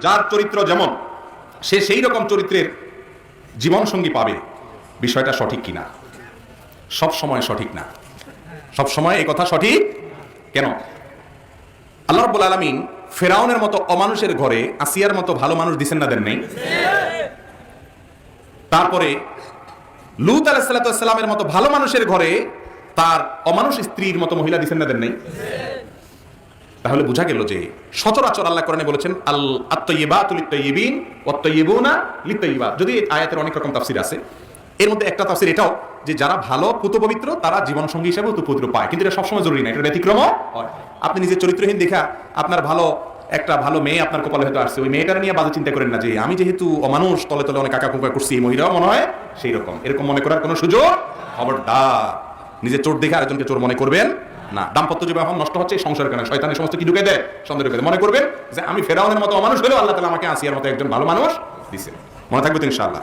যার চরিত্র যেমন সে সেই রকম চরিত্রের জীবন সঙ্গী পাবে, বিষয়টা সঠিক কিনা? সব সময় সঠিক না। সব সময় এই কথা সঠিক কেন? আল্লাহ রাব্বুল আলামিন ফেরাউনের মতো অমানুষের ঘরে আসিয়ার মতো ভালো মানুষ দিছেন না, দেন নাই? তারপরে লূত আলাইহিস সালামের মতো ভালো মানুষের ঘরে তার অমানুষ স্ত্রীর মতো মহিলা দিছেন না, দেন নাই? তাহলে বোঝা গেল যে সচরাচর আল্লাহ কোরআনে বলেছেন আল আত-তাইয়্যিবাতু লিত-তাইয়্যিবিন ওয়াত-তাইয়্যিবুনা লিত-তাইয়্যিবাত। যদি এই আয়াতের অনেক রকম তাফসীর আছে, এর মধ্যে একটা তাফসীর এটাও যে যারা ভালো পুত পবিত্র তারা জীবন সঙ্গী হিসেবে পবিত্র পায়, কিন্তু এটা সবসময় জরুরি না, এটা ব্যতিক্রমও হয়। আপনি নিজের চরিত্রহীন দেখা আপনার ভালো একটা ভালো মেয়ে আপনার কপালে হয়তো আসছে, ওই মেয়েটার নিয়ে বাজে চিন্তা করেন না যে আমি যেহেতু অমানুষ তলে তলে অনেক কাকা কুকা করছি, এই মহিলাও মনে হয় সেই রকম, এরকম মনে করার কোনো সুযোগ খবরদার। নিজের চোর দেখে আরেকজনকে চোর মনে করবেন না। দাম্পত্য জীবন এখন নষ্ট হচ্ছে সংসারের কারণে, শয়তানের সমস্ত কি ঢুকে দেয়, সন্দেহ ঢুকে দেয়। মনে করবেন যে আমি ফেরাউনের মতো অমানুষ হলেও আল্লাহ তাআলা আমাকে আসিয়ার মতো একজন ভালো মানুষ দিয়েছেন। মনে থাকবে তো ইনশাআল্লাহ।